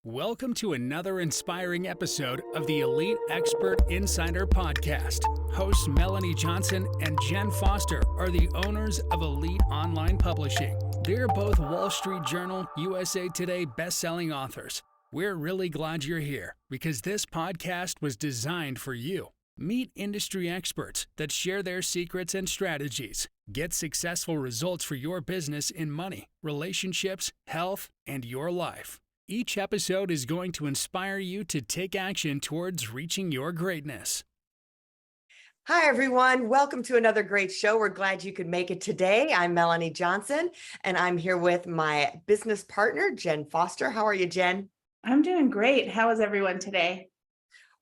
Welcome to another inspiring episode of the Elite Expert Insider Podcast. Hosts Melanie Johnson and Jen Foster are the owners of Elite Online Publishing. They're both Wall Street Journal, USA Today best-selling authors. We're really glad you're here because this podcast was designed for you. Meet industry experts that share their secrets and strategies. Get successful results for your business in money, relationships, health, and your life. Each episode is going to inspire you to take action towards reaching your greatness. Hi, everyone. Welcome to another great show. We're glad you could make it today. I'm Melanie Johnson, and I'm here with my business partner, Jenn Foster. How are you, Jen? I'm doing great. How is everyone today?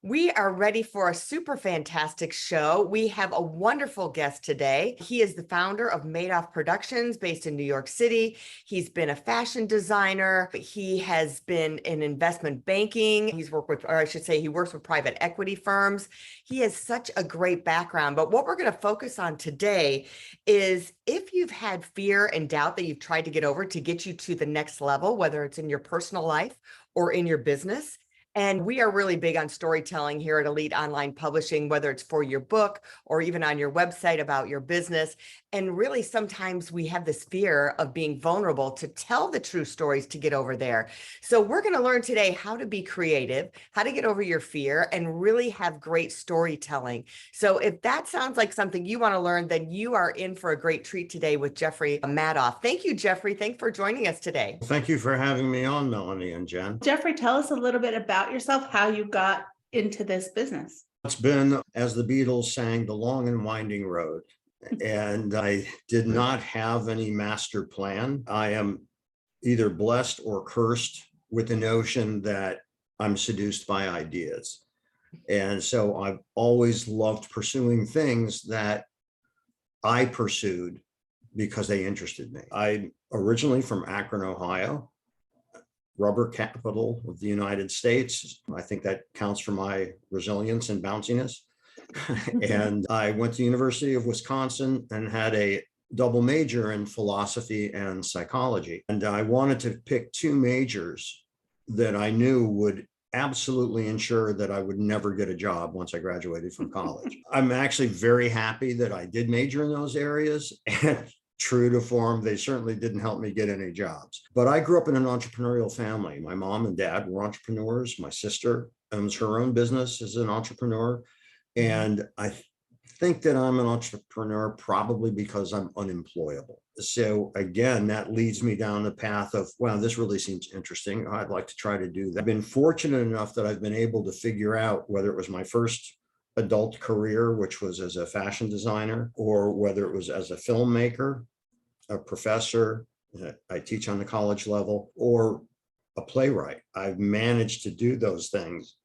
We are ready for a super fantastic show. We have a wonderful guest today. He is the founder of Madoff Productions based in New York City. He's been a fashion designer. He has been in investment banking. He's worked with, or I should say, he works with private equity firms. He has such a great background. But what we're going to focus on today is if you've had fear and doubt that you've tried to get over to get you to the next level, whether it's in your personal life or in your business. And we are really big on storytelling here at Elite Online Publishing, whether it's for your book or even on your website about your business. And really, sometimes we have this fear of being vulnerable to tell the true stories to get over there. So we're going to learn today how to be creative, how to get over your fear, and really have great storytelling. So if that sounds like something you want to learn, then you are in for a great treat today with Jeffrey Madoff. Thank you, Jeffrey. Thanks for joining us today. Thank you for having me on, Melanie and Jen. Jeffrey, tell us a little bit about yourself, how you got into this business. It's been, as the Beatles sang, the long and winding road. And I did not have any master plan. I am either blessed or cursed with the notion that I'm seduced by ideas. And so I've always loved pursuing things that I pursued because they interested me. I'm originally from Akron, Ohio, rubber capital of the United States. I think that counts for my resilience and bounciness. And I went to the University of Wisconsin and had a double major in philosophy and psychology. And I wanted to pick two majors that I knew would absolutely ensure that I would never get a job once I graduated from college. I'm actually very happy that I did major in those areas. And true to form, they certainly didn't help me get any jobs. But I grew up in an entrepreneurial family. My mom and dad were entrepreneurs. My sister owns her own business as an entrepreneur. And I think that I'm an entrepreneur probably because I'm unemployable. So again, that leads me down the path of, wow, this really seems interesting. I'd like to try to do that. I've been fortunate enough that I've been able to figure out whether it was my first adult career, which was as a fashion designer, or whether it was as a filmmaker, a professor, I teach on the college level, or a playwright. I've managed to do those things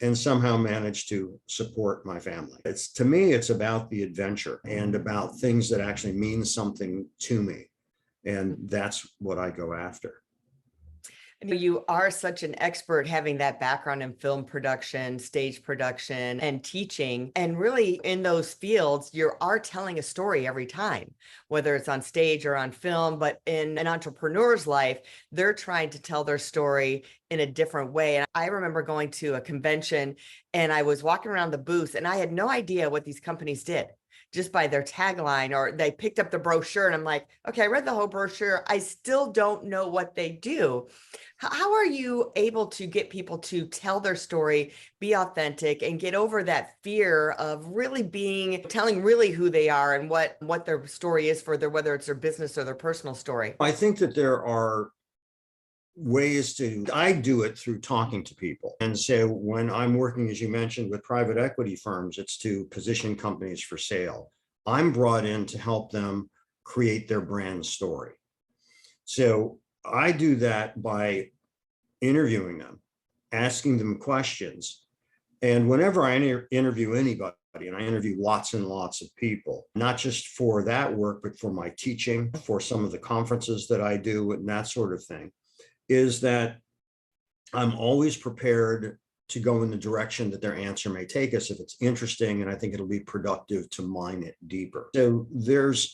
and somehow managed to support my family. To me, it's about the adventure and about things that actually mean something to me. And that's what I go after. You are such an expert having that background in film production, stage production, and teaching. And really in those fields, you are telling a story every time, whether it's on stage or on film. But in an entrepreneur's life, they're trying to tell their story in a different way. And I remember going to a convention and I was walking around the booth and I had no idea what these companies did, just by their tagline, or they picked up the brochure and I'm like, okay, I read the whole brochure. I still don't know what they do. How are you able to get people to tell their story, be authentic, and get over that fear of really telling really who they are and what their story is for whether it's their business or their personal story? I think that there are ways I do it through talking to people. And so when I'm working, as you mentioned, with private equity firms, it's to position companies for sale. I'm brought in to help them create their brand story. So I do that by interviewing them, asking them questions. And whenever I interview anybody, and I interview lots and lots of people, not just for that work, but for my teaching, for some of the conferences that I do and that sort of thing, is that I'm always prepared to go in the direction that their answer may take us if it's interesting, and I think it'll be productive to mine it deeper. So there's,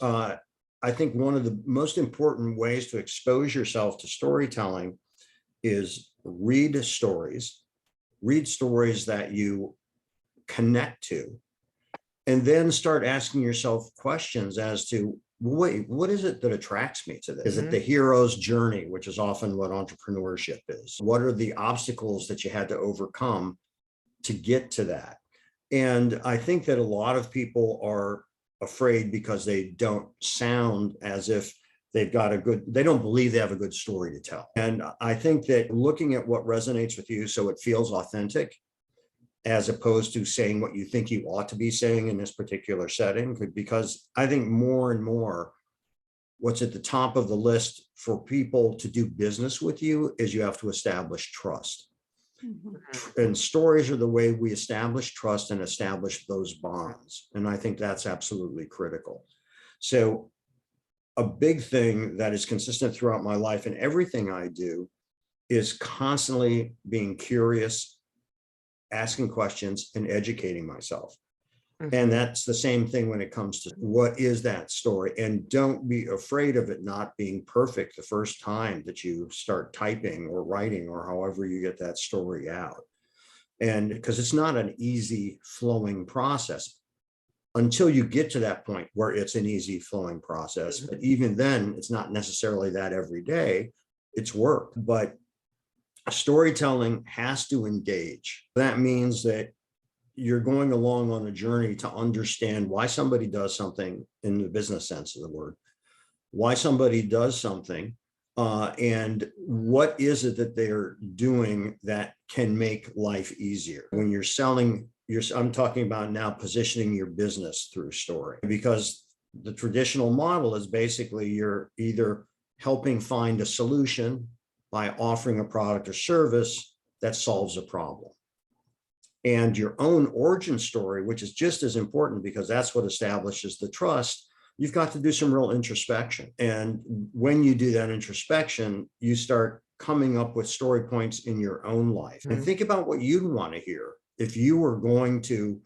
I think one of the most important ways to expose yourself to storytelling is read stories that you connect to, and then start asking yourself questions as to, wait, what is it that attracts me to this? Is it the hero's journey, which is often what entrepreneurship is? What are the obstacles that you had to overcome to get to that? And I think that a lot of people are afraid because they don't sound as if they don't believe they have a good story to tell. And I think that looking at what resonates with you so it feels authentic, as opposed to saying what you think you ought to be saying in this particular setting, because I think more and more what's at the top of the list for people to do business with you is you have to establish trust. And stories are the way we establish trust and establish those bonds. And I think that's absolutely critical. So a big thing that is consistent throughout my life and everything I do is constantly being curious, asking questions, and educating myself. And that's the same thing when it comes to what is that story. And don't be afraid of it not being perfect the first time that you start typing or writing or however you get that story out. And because it's not an easy flowing process until you get to that point where it's an easy flowing process. But even then, it's not necessarily that every day. It's work. But storytelling has to engage. That means that you're going along on a journey to understand why somebody does something in the business sense of the word, why somebody does something, and what is it that they're doing that can make life easier. When you're selling, I'm talking about now positioning your business through story, because the traditional model is basically you're either helping find a solution by offering a product or service that solves a problem. And your own origin story, which is just as important because that's what establishes the trust, you've got to do some real introspection. And when you do that introspection, you start coming up with story points in your own life. And think about what you'd want to hear if you were going to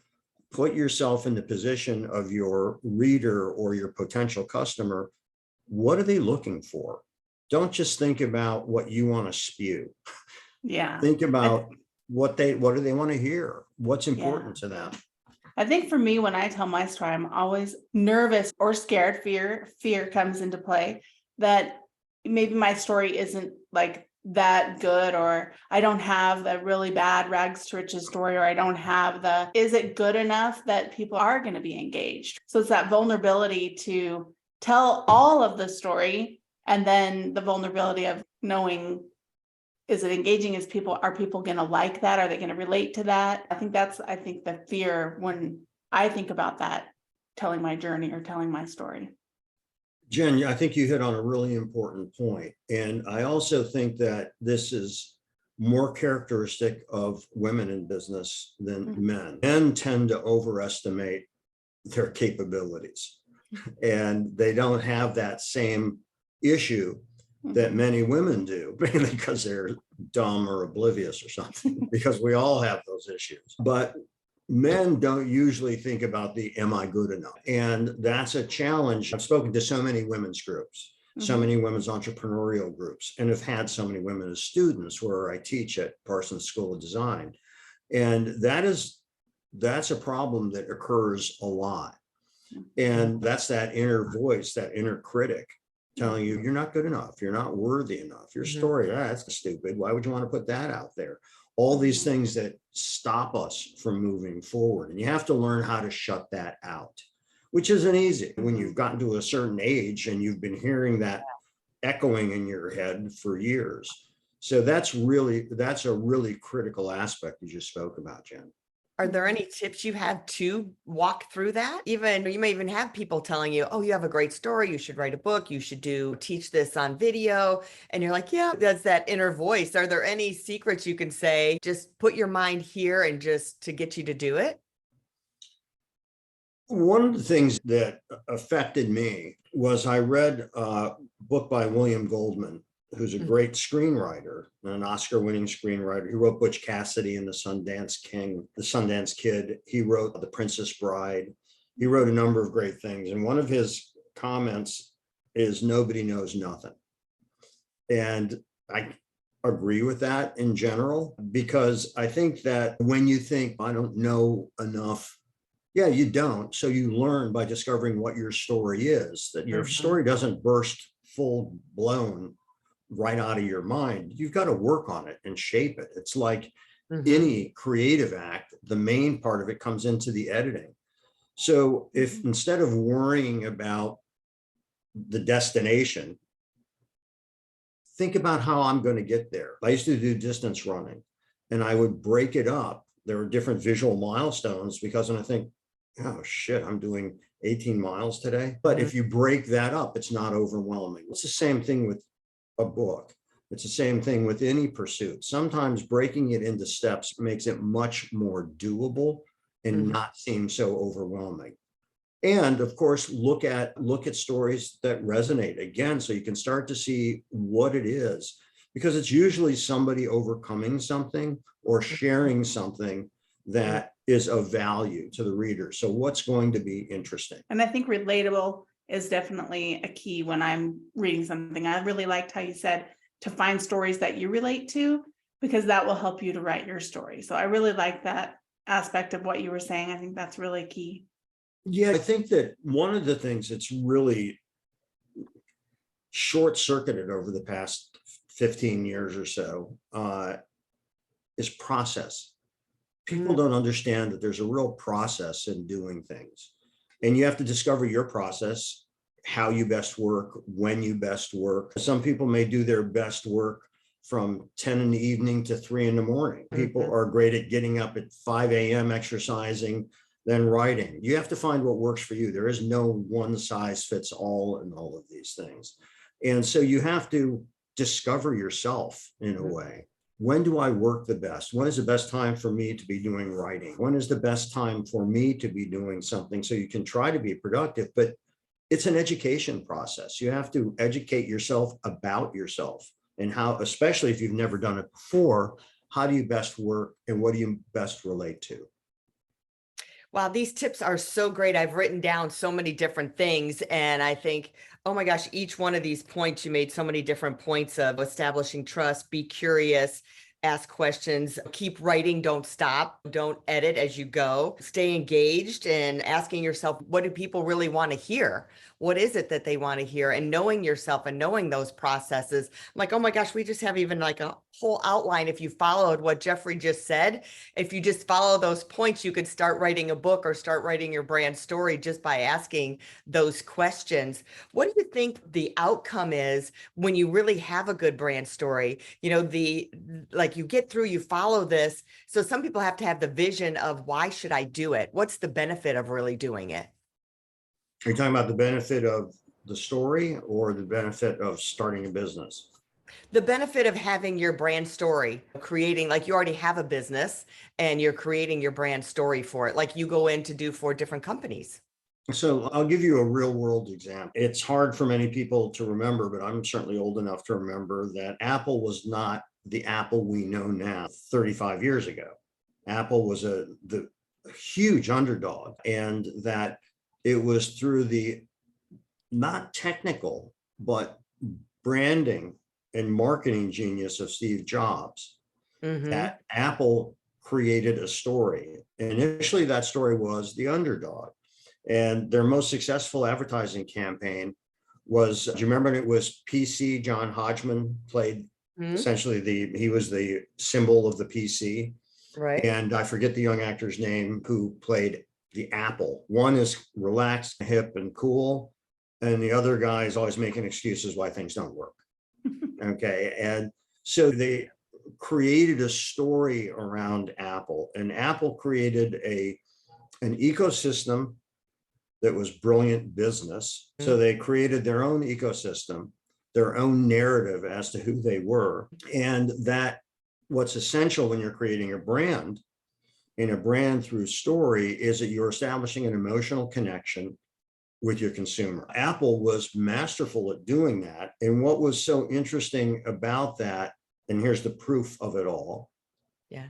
put yourself in the position of your reader or your potential customer. What are they looking for? Don't just think about what you want to spew. Yeah. Think about what do they want to hear? What's important to them? I think for me, when I tell my story, I'm always nervous or scared. Fear comes into play that maybe my story isn't like that good, or I don't have the really bad rags to riches story, or I don't have is it good enough that people are going to be engaged? So it's that vulnerability to tell all of the story, and then the vulnerability of knowing, is it engaging? Are people going to like that? Are they going to relate to that? I think the fear when I think about that, telling my journey or telling my story. Jenn, I think you hit on a really important point. And I also think that this is more characteristic of women in business than men. Men tend to overestimate their capabilities, and they don't have that same issue that many women do, mainly because they're dumb or oblivious or something, because we all have those issues. But men don't usually think about the am I good enough? And that's a challenge. I've spoken to so many women's groups, so many women's entrepreneurial groups, and have had so many women as students where I teach at Parsons School of Design. And that's a problem that occurs a lot. And that's that inner voice, that inner critic telling you, you're not good enough. You're not worthy enough. Your story, that's stupid. Why would you want to put that out there? All these things that stop us from moving forward. And you have to learn how to shut that out, which isn't easy when you've gotten to a certain age and you've been hearing that echoing in your head for years. So that's a really critical aspect you just spoke about, Jenn. Are there any tips you have to walk through that? You may even have people telling you, oh, you have a great story. You should write a book. You should teach this on video. And you're like, yeah, that's that inner voice. Are there any secrets you can say, just put your mind here and just to get you to do it? One of the things that affected me was I read a book by William Goldman, who's a great screenwriter, an Oscar-winning screenwriter. He wrote Butch Cassidy and the Sundance King, the Sundance Kid. He wrote The Princess Bride. He wrote a number of great things. And one of his comments is nobody knows nothing. And I agree with that in general, because I think that when you think, I don't know enough, yeah, you don't. So you learn by discovering what your story is, that your story doesn't burst full blown right out of your mind. You've got to work on it and shape it. It's like any creative act, the main part of it comes into the editing. So if instead of worrying about the destination, think about how I'm going to get there. I used to do distance running and I would break it up. There were different visual milestones because when I think, oh shit, I'm doing 18 miles today. But if you break that up, it's not overwhelming. It's the same thing with a book. It's the same thing with any pursuit. Sometimes breaking it into steps makes it much more doable and not seem so overwhelming. And of course, look at stories that resonate again, so you can start to see what it is, because it's usually somebody overcoming something or sharing something that is of value to the reader. So what's going to be interesting? And I think relatable is definitely a key when I'm reading something. I really liked how you said to find stories that you relate to, because that will help you to write your story. So I really like that aspect of what you were saying. I think that's really key. Yeah, I think that one of the things that's really short-circuited over the past 15 years or so is process. People don't understand that there's a real process in doing things. And you have to discover your process, how you best work, when you best work. Some people may do their best work from 10 in the evening to 3 in the morning. People are great at getting up at 5 a.m. exercising, then writing. You have to find what works for you. There is no one size fits all in all of these things. And so you have to discover yourself in a way. When do I work the best? When is the best time for me to be doing writing? When is the best time for me to be doing something? So you can try to be productive, but it's an education process. You have to educate yourself about yourself and how, especially if you've never done it before, how do you best work and what do you best relate to? Wow, these tips are so great. I've written down so many different things. And I think, oh my gosh, each one of these points, you made so many different points of establishing trust, be curious, ask questions, keep writing, don't stop, don't edit as you go, stay engaged and asking yourself, what do people really want to hear? What is it that they want to hear? And knowing yourself and knowing those processes. I'm like, oh my gosh, we just have even like a whole outline. If you followed what Jeffrey just said, if you just follow those points, you could start writing a book or start writing your brand story just by asking those questions. What do you think the outcome is when you really have a good brand story? You know, like you get through, you follow this. So some people have to have the vision of why should I do it? What's the benefit of really doing it? Are you talking about the benefit of the story or the benefit of starting a business? The benefit of having your brand story, creating, like you already have a business and you're creating your brand story for it, like you go in to do for different companies. So I'll give you a real world example. It's hard for many people to remember, but I'm certainly old enough to remember that Apple was not the Apple we know now 35 years ago. Apple was the huge underdog, and that it was through the not technical, but branding and marketing genius of Steve Jobs that Apple created a story. And initially that story was the underdog. And their most successful advertising campaign was, do you remember when it was PC? John Hodgman played essentially he was the symbol of the PC. Right. And I forget the young actor's name who played the Apple. One is relaxed, hip, and cool. And the other guy is always making excuses why things don't work. Okay. And so they created a story around Apple, and Apple created an ecosystem that was brilliant business. So they created their own ecosystem, their own narrative as to who they were. And that what's essential when you're creating a brand, in a brand through story, is that you're establishing an emotional connection with your consumer. Apple was masterful at doing that. And what was so interesting about that, and here's the proof of it all. Yeah.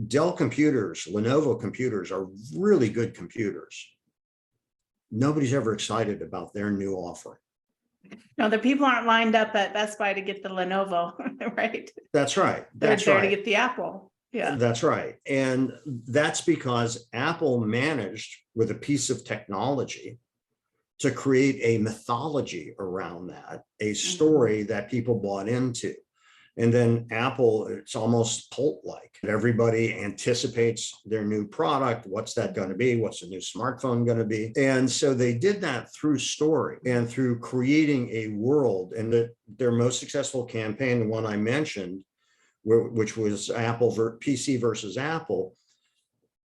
Dell computers, Lenovo computers are really good computers. Nobody's ever excited about their new offering. No, the people aren't lined up at Best Buy to get the Lenovo, right? That's right. They're That's there right. to get the Apple. Yeah. That's right. And that's because Apple managed with a piece of technology to create a mythology around that, a story that people bought into. And then Apple, it's almost cult-like. Everybody anticipates their new product. What's that going to be? What's the new smartphone going to be? And so they did that through story and through creating a world. And their most successful campaign, the one I mentioned, which was PC versus Apple,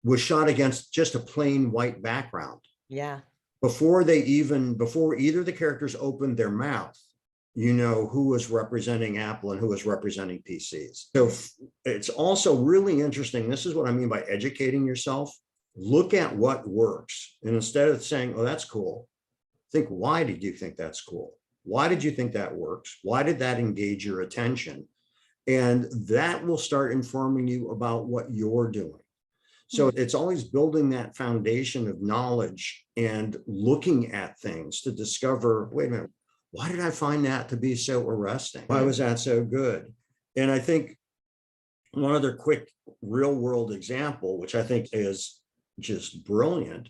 was shot against just a plain white background. Yeah. Before either the characters opened their mouth, you know who was representing Apple and who was representing PCs. So it's also really interesting. This is what I mean by educating yourself. Look at what works. And instead of saying, oh, that's cool, think, why did you think that's cool? Why did you think that works? Why did that engage your attention? And that will start informing you about what you're doing. So it's always building that foundation of knowledge and looking at things to discover, wait a minute, why did I find that to be so arresting? Why was that so good? And I think one other quick real world example, which I think is just brilliant,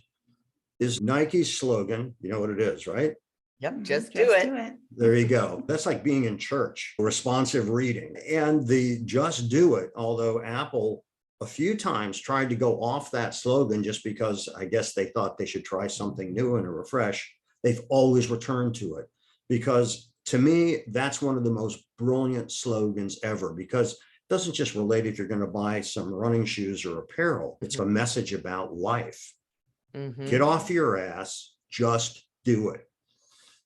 is Nike's slogan. You know what it is, right? Yep, just do it. There you go. That's like being in church, responsive reading. And the just do it, although Apple a few times tried to go off that slogan just because I guess they thought they should try something new and a refresh, they've always returned to it. Because to me, that's one of the most brilliant slogans ever, because it doesn't just relate if you're going to buy some running shoes or apparel. It's a message about life. Get off your ass, just do it.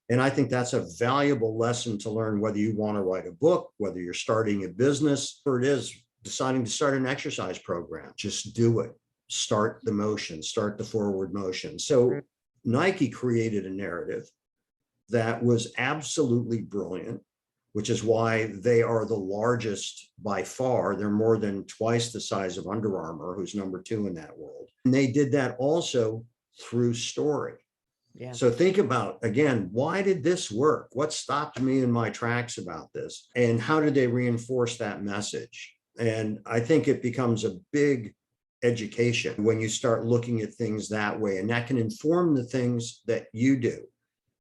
And I think that's a valuable lesson to learn, whether you want to write a book, whether you're starting a business, or it is deciding to start an exercise program. Just do it. Start the motion, start the forward motion. So Nike created a narrative that was absolutely brilliant, which is why they are the largest by far. They're more than twice the size of Under Armour, who's number 2 in that world. And they did that also through story. Yeah. So think about, again, why did this work? What stopped me in my tracks about this? And how did they reinforce that message? And I think it becomes a big education when you start looking at things that way, and that can inform the things that you do.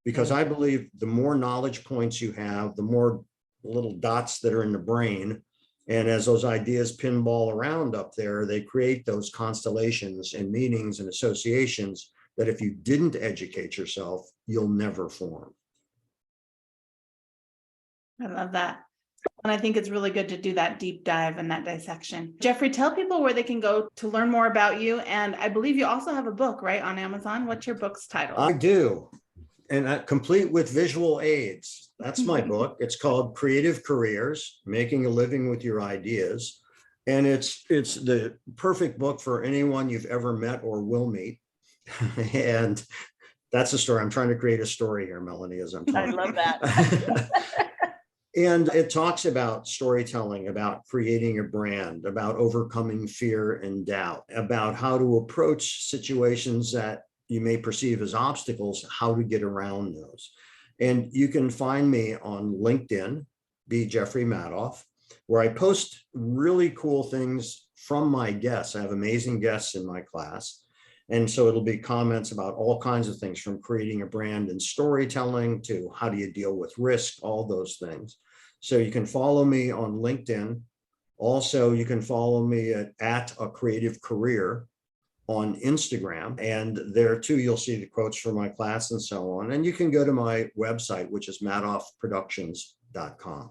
Because I believe the more knowledge points you have, the more little dots that are in the brain. And as those ideas pinball around up there, they create those constellations and meanings and associations that if you didn't educate yourself, you'll never form. I love that. And I think it's really good to do that deep dive and that dissection. Jeffrey, tell people where they can go to learn more about you. And I believe you also have a book, right, on Amazon. What's your book's title? I do. And complete with visual aids. That's my book. It's called Creative Careers, Making a Living with Your Ideas. And it's the perfect book for anyone you've ever met or will meet. And that's a story. I'm trying to create a story here, Melanie, as I'm talking. I love that. And it talks about storytelling, about creating a brand, about overcoming fear and doubt, about how to approach situations that you may perceive as obstacles, how to get around those. And you can find me on LinkedIn, be Jeffrey Madoff, where I post really cool things from my guests. I have amazing guests in my class. And so it'll be comments about all kinds of things, from creating a brand and storytelling to how do you deal with risk, all those things. So you can follow me on LinkedIn. Also, you can follow me at A Creative Career on Instagram. And there too, you'll see the quotes from my class and so on. And you can go to my website, which is madoffproductions.com.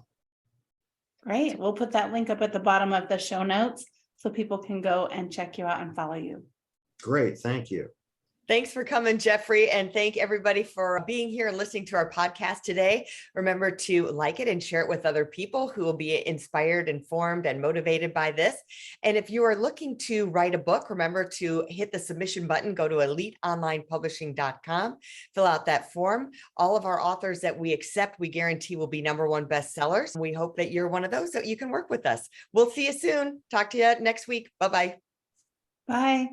Great. We'll put that link up at the bottom of the show notes so people can go and check you out and follow you. Great. Thank you. Thanks for coming, Jeffrey, and thank everybody for being here and listening to our podcast today. Remember to like it and share it with other people who will be inspired, informed, and motivated by this. And if you are looking to write a book, remember to hit the submission button, go to eliteonlinepublishing.com, fill out that form. All of our authors that we accept, we guarantee will be #1 bestsellers. We hope that you're one of those, so you can work with us. We'll see you soon. Talk to you next week. Bye-bye. Bye.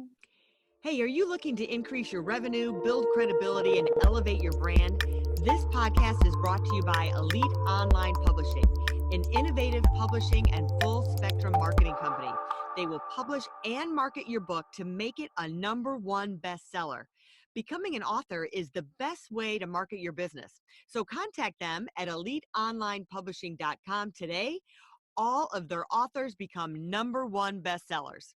Hey, are you looking to increase your revenue, build credibility, and elevate your brand? This podcast is brought to you by Elite Online Publishing, an innovative publishing and full spectrum marketing company. They will publish and market your book to make it a #1 bestseller. Becoming an author is the best way to market your business. So contact them at eliteonlinepublishing.com today. All of their authors become #1 bestsellers.